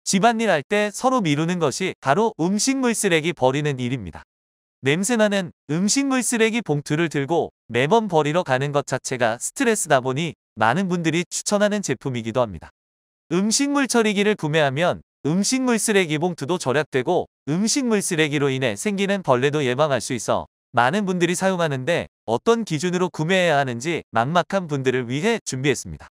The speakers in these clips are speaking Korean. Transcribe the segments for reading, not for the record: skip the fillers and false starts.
집안일 할 때 서로 미루는 것이 바로 음식물 쓰레기 버리는 일입니다. 냄새나는 음식물 쓰레기 봉투를 들고 매번 버리러 가는 것 자체가 스트레스다 보니 많은 분들이 추천하는 제품이기도 합니다. 음식물 처리기를 구매하면 음식물 쓰레기 봉투도 절약되고 음식물 쓰레기로 인해 생기는 벌레도 예방할 수 있어 많은 분들이 사용하는데 어떤 기준으로 구매해야 하는지 막막한 분들을 위해 준비했습니다.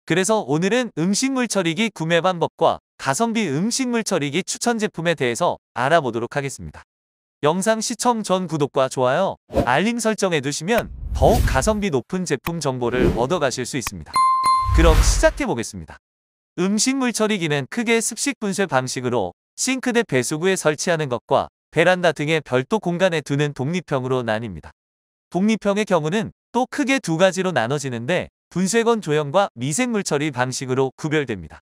그래서 오늘은 음식물 처리기 구매 방법과 가성비 음식물 처리기 추천 제품에 대해서 알아보도록 하겠습니다. 영상 시청 전 구독과 좋아요, 알림 설정해 두시면 더욱 가성비 높은 제품 정보를 얻어가실 수 있습니다. 그럼 시작해 보겠습니다. 음식물 처리기는 크게 습식 분쇄 방식으로 싱크대 배수구에 설치하는 것과 베란다 등의 별도 공간에 두는 독립형으로 나뉩니다. 독립형의 경우는 또 크게 두 가지로 나눠지는데 분쇄건 조형과 미생물 처리 방식으로 구별됩니다.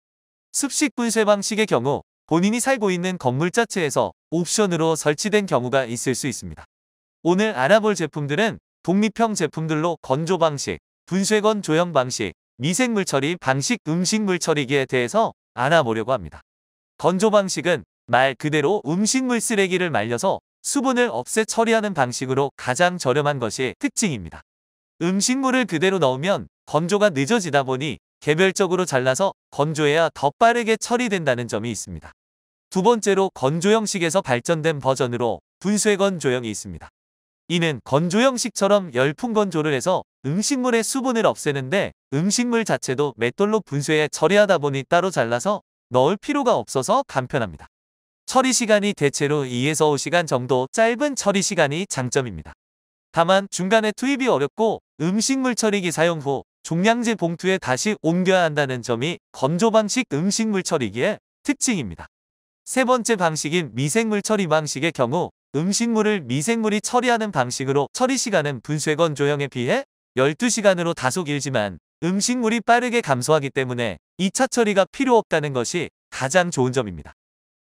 습식 분쇄 방식의 경우 본인이 살고 있는 건물 자체에서 옵션으로 설치된 경우가 있을 수 있습니다. 오늘 알아볼 제품들은 독립형 제품들로 건조 방식, 분쇄건 조형 방식, 미생물 처리 방식 음식물 처리기에 대해서 알아보려고 합니다. 건조 방식은 말 그대로 음식물 쓰레기를 말려서 수분을 없애 처리하는 방식으로 가장 저렴한 것이 특징입니다. 음식물을 그대로 넣으면 건조가 늦어지다 보니 개별적으로 잘라서 건조해야 더 빠르게 처리된다는 점이 있습니다. 두 번째로 건조 형식에서 발전된 버전으로 분쇄건 조형이 있습니다. 이는 건조 형식처럼 열풍 건조를 해서 음식물의 수분을 없애는데 음식물 자체도 맷돌로 분쇄해 처리하다 보니 따로 잘라서 넣을 필요가 없어서 간편합니다. 처리 시간이 대체로 2에서 5시간 정도 짧은 처리 시간이 장점입니다. 다만 중간에 투입이 어렵고 음식물 처리기 사용 후 종량제 봉투에 다시 옮겨야 한다는 점이 건조 방식 음식물 처리기의 특징입니다. 세 번째 방식인 미생물 처리 방식의 경우 음식물을 미생물이 처리하는 방식으로 처리 시간은 분쇄건 조형에 비해 12시간으로 다소 길지만 음식물이 빠르게 감소하기 때문에 2차 처리가 필요 없다는 것이 가장 좋은 점입니다.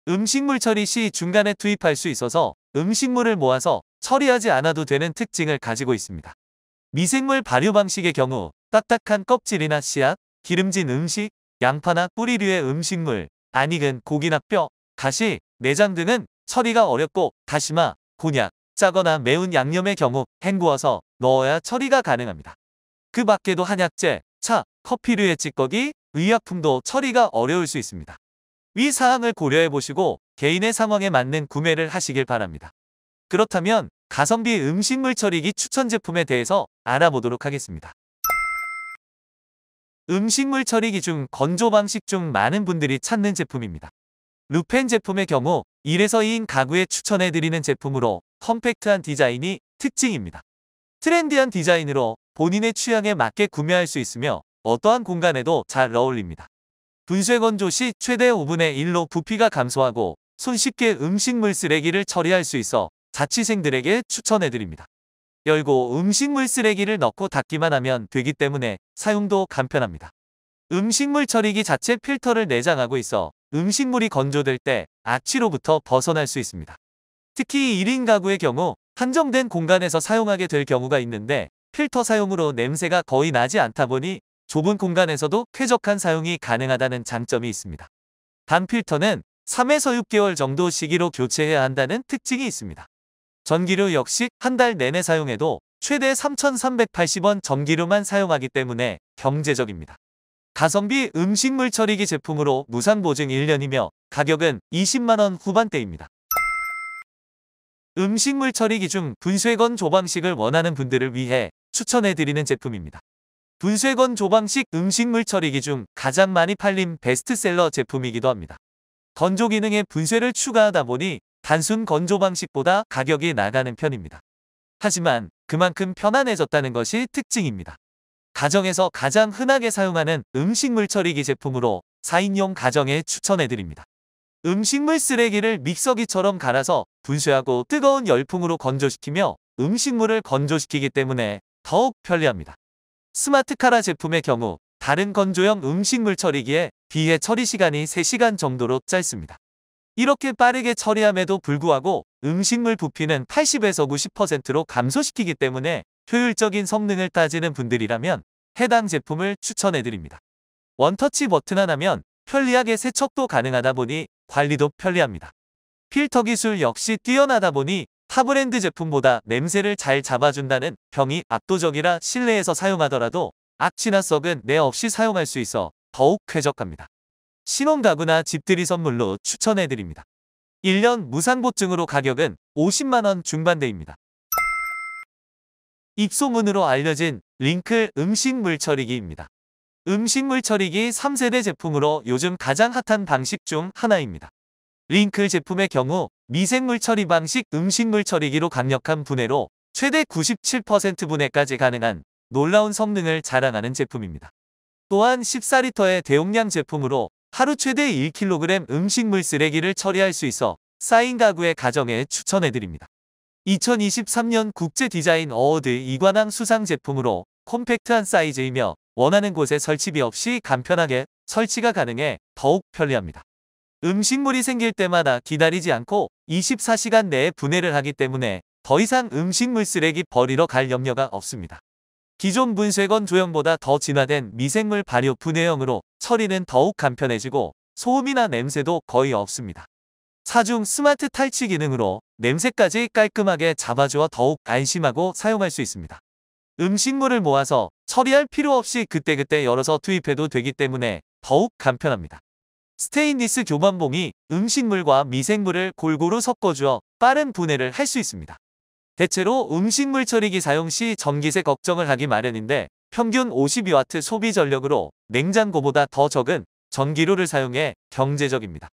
음식물 처리 시 중간에 투입할 수 있어서 음식물을 모아서 처리하지 않아도 되는 특징을 가지고 있습니다. 미생물 발효 방식의 경우 딱딱한 껍질이나 씨앗, 기름진 음식, 양파나 뿌리류의 음식물, 안 익은 고기나 뼈, 가시, 내장 등은 처리가 어렵고 다시마, 곤약, 짜거나 매운 양념의 경우 헹구어서 넣어야 처리가 가능합니다. 그 밖에도 한약재, 차, 커피류의 찌꺼기, 의약품도 처리가 어려울 수 있습니다. 위 사항을 고려해 보시고 개인의 상황에 맞는 구매를 하시길 바랍니다. 그렇다면 가성비 음식물 처리기 추천 제품에 대해서 알아보도록 하겠습니다. 음식물 처리기 중 건조 방식 중 많은 분들이 찾는 제품입니다. 루펜 제품의 경우 1에서 2인 가구에 추천해드리는 제품으로 컴팩트한 디자인이 특징입니다. 트렌디한 디자인으로 본인의 취향에 맞게 구매할 수 있으며 어떠한 공간에도 잘 어울립니다. 분쇄 건조 시 최대 5분의 1로 부피가 감소하고 손쉽게 음식물 쓰레기를 처리할 수 있어 자취생들에게 추천해드립니다. 열고 음식물 쓰레기를 넣고 닫기만 하면 되기 때문에 사용도 간편합니다. 음식물 처리기 자체 필터를 내장하고 있어 음식물이 건조될 때 악취로부터 벗어날 수 있습니다. 특히 1인 가구의 경우 한정된 공간에서 사용하게 될 경우가 있는데 필터 사용으로 냄새가 거의 나지 않다 보니 좁은 공간에서도 쾌적한 사용이 가능하다는 장점이 있습니다. 단 필터는 3에서 6개월 정도 시기로 교체해야 한다는 특징이 있습니다. 전기료 역시 한 달 내내 사용해도 최대 3,380원 전기료만 사용하기 때문에 경제적입니다. 가성비 음식물 처리기 제품으로 무상 보증 1년이며 가격은 20만원 후반대입니다. 음식물 처리기 중 분쇄건 조방식을 원하는 분들을 위해 추천해드리는 제품입니다. 분쇄건 조방식 음식물 처리기 중 가장 많이 팔린 베스트셀러 제품이기도 합니다. 건조 기능에 분쇄를 추가하다 보니 단순 건조 방식보다 가격이 나가는 편입니다. 하지만 그만큼 편안해졌다는 것이 특징입니다. 가정에서 가장 흔하게 사용하는 음식물 처리기 제품으로 4인용 가정에 추천해드립니다. 음식물 쓰레기를 믹서기처럼 갈아서 분쇄하고 뜨거운 열풍으로 건조시키며 음식물을 건조시키기 때문에 더욱 편리합니다. 스마트카라 제품의 경우 다른 건조형 음식물 처리기에 비해 처리 시간이 3시간 정도로 짧습니다. 이렇게 빠르게 처리함에도 불구하고 음식물 부피는 80에서 90%로 감소시키기 때문에 효율적인 성능을 따지는 분들이라면 해당 제품을 추천해드립니다. 원터치 버튼 하나면 편리하게 세척도 가능하다 보니 관리도 편리합니다. 필터 기술 역시 뛰어나다 보니 타 브랜드 제품보다 냄새를 잘 잡아준다는 평이 압도적이라 실내에서 사용하더라도 악취나 썩은 내 없이 사용할 수 있어 더욱 쾌적합니다. 신혼가구나 집들이 선물로 추천해드립니다. 1년 무상 보증으로 가격은 50만원 중반대입니다. 입소문으로 알려진 링클 음식물 처리기입니다. 음식물 처리기 3세대 제품으로 요즘 가장 핫한 방식 중 하나입니다. 링클 제품의 경우 미생물 처리 방식 음식물 처리기로 강력한 분해로 최대 97% 분해까지 가능한 놀라운 성능을 자랑하는 제품입니다. 또한 14리터의 대용량 제품으로 하루 최대 1kg 음식물 쓰레기를 처리할 수 있어 쌓인 가구의 가정에 추천해드립니다. 2023년 국제 디자인 어워드 이관왕 수상 제품으로 콤팩트한 사이즈이며 원하는 곳에 설치비 없이 간편하게 설치가 가능해 더욱 편리합니다. 음식물이 생길 때마다 기다리지 않고 24시간 내에 분해를 하기 때문에 더 이상 음식물 쓰레기 버리러 갈 염려가 없습니다. 기존 분쇄건 조형보다 더 진화된 미생물 발효 분해형으로 처리는 더욱 간편해지고 소음이나 냄새도 거의 없습니다. 사중 스마트 탈취 기능으로 냄새까지 깔끔하게 잡아주어 더욱 안심하고 사용할 수 있습니다. 음식물을 모아서 처리할 필요 없이 그때그때 열어서 투입해도 되기 때문에 더욱 간편합니다. 스테인리스 교반봉이 음식물과 미생물을 골고루 섞어주어 빠른 분해를 할 수 있습니다. 대체로 음식물 처리기 사용 시 전기세 걱정을 하기 마련인데 평균 52W 소비 전력으로 냉장고보다 더 적은 전기료를 사용해 경제적입니다.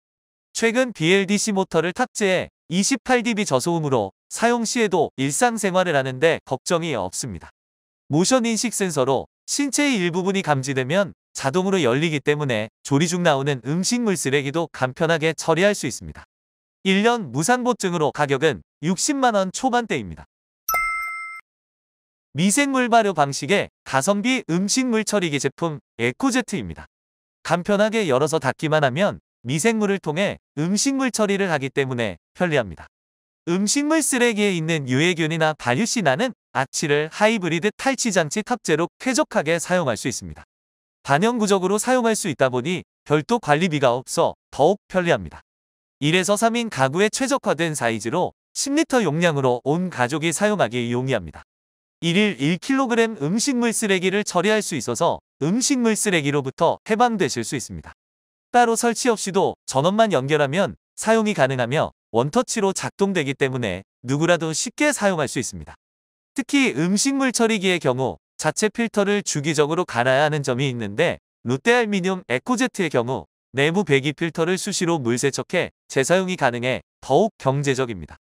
최근 BLDC 모터를 탑재해 28dB 저소음으로 사용 시에도 일상생활을 하는데 걱정이 없습니다. 모션 인식 센서로 신체의 일부분이 감지되면 자동으로 열리기 때문에 조리 중 나오는 음식물 쓰레기도 간편하게 처리할 수 있습니다. 1년 무상 보증으로 가격은 60만원 초반대입니다. 미생물 발효 방식의 가성비 음식물 처리기 제품 에코제트입니다. 간편하게 열어서 닫기만 하면 미생물을 통해 음식물 처리를 하기 때문에 편리합니다. 음식물 쓰레기에 있는 유해균이나 발효시 나는 악취를 하이브리드 탈취 장치 탑재로 쾌적하게 사용할 수 있습니다. 반영구적으로 사용할 수 있다 보니 별도 관리비가 없어 더욱 편리합니다. 1에서 3인 가구에 최적화된 사이즈로 10리터 용량으로 온 가족이 사용하기 용이합니다. 1일 1kg 음식물 쓰레기를 처리할 수 있어서 음식물 쓰레기로부터 해방되실 수 있습니다. 따로 설치 없이도 전원만 연결하면 사용이 가능하며 원터치로 작동되기 때문에 누구라도 쉽게 사용할 수 있습니다. 특히 음식물 처리기의 경우 자체 필터를 주기적으로 갈아야 하는 점이 있는데 롯데알미늄 에코제트의 경우 내부 배기 필터를 수시로 물세척해 재사용이 가능해 더욱 경제적입니다.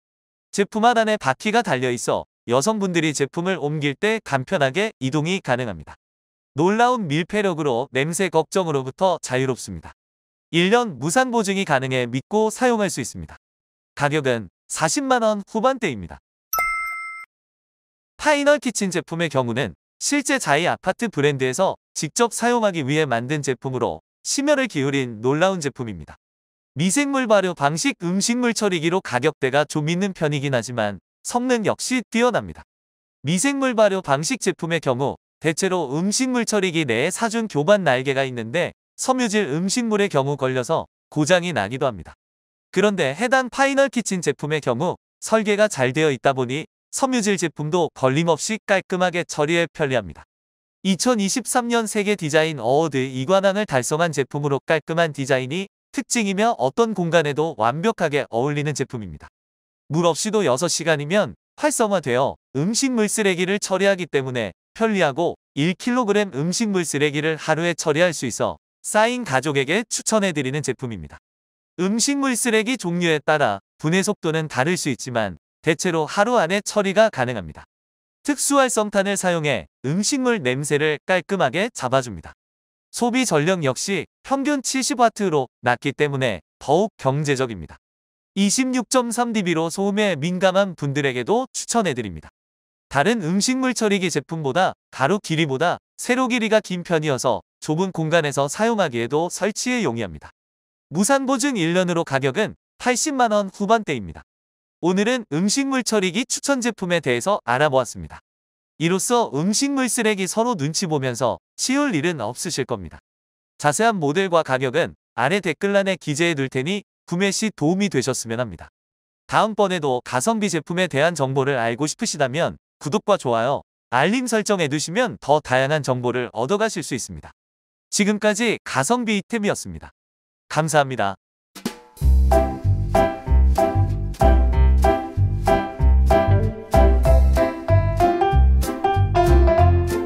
제품 하단에 바퀴가 달려있어 여성분들이 제품을 옮길 때 간편하게 이동이 가능합니다. 놀라운 밀폐력으로 냄새 걱정으로부터 자유롭습니다. 1년 무상 보증이 가능해 믿고 사용할 수 있습니다. 가격은 40만원 후반대입니다. 파이널 키친 제품의 경우는 실제 자이 아파트 브랜드에서 직접 사용하기 위해 만든 제품으로 심혈을 기울인 놀라운 제품입니다. 미생물 발효 방식 음식물 처리기로 가격대가 좀 있는 편이긴 하지만 성능 역시 뛰어납니다. 미생물 발효 방식 제품의 경우 대체로 음식물 처리기 내에 사중 교반 날개가 있는데 섬유질 음식물의 경우 걸려서 고장이 나기도 합니다. 그런데 해당 파이널 키친 제품의 경우 설계가 잘 되어 있다 보니 섬유질 제품도 걸림없이 깔끔하게 처리해 편리합니다. 2023년 세계 디자인 어워드 이관왕을 달성한 제품으로 깔끔한 디자인이 특징이며 어떤 공간에도 완벽하게 어울리는 제품입니다. 물 없이도 6시간이면 활성화되어 음식물 쓰레기를 처리하기 때문에 편리하고 1kg 음식물 쓰레기를 하루에 처리할 수 있어 쌓인 가족에게 추천해드리는 제품입니다. 음식물 쓰레기 종류에 따라 분해 속도는 다를 수 있지만 대체로 하루 안에 처리가 가능합니다. 특수활성탄을 사용해 음식물 냄새를 깔끔하게 잡아줍니다. 소비 전력 역시 평균 70W로 낮기 때문에 더욱 경제적입니다. 26.3dB로 소음에 민감한 분들에게도 추천해드립니다. 다른 음식물 처리기 제품보다 가로 길이보다 세로 길이가 긴 편이어서 좁은 공간에서 사용하기에도 설치에 용이합니다. 무상 보증 1년으로 가격은 80만원 후반대입니다. 오늘은 음식물 처리기 추천 제품에 대해서 알아보았습니다. 이로써 음식물 쓰레기 서로 눈치 보면서 치울 일은 없으실 겁니다. 자세한 모델과 가격은 아래 댓글란에 기재해 둘 테니 구매 시 도움이 되셨으면 합니다. 다음번에도 가성비 제품에 대한 정보를 알고 싶으시다면 구독과 좋아요, 알림 설정해 두시면 더 다양한 정보를 얻어가실 수 있습니다. 지금까지 가성비 이템이었습니다. 감사합니다.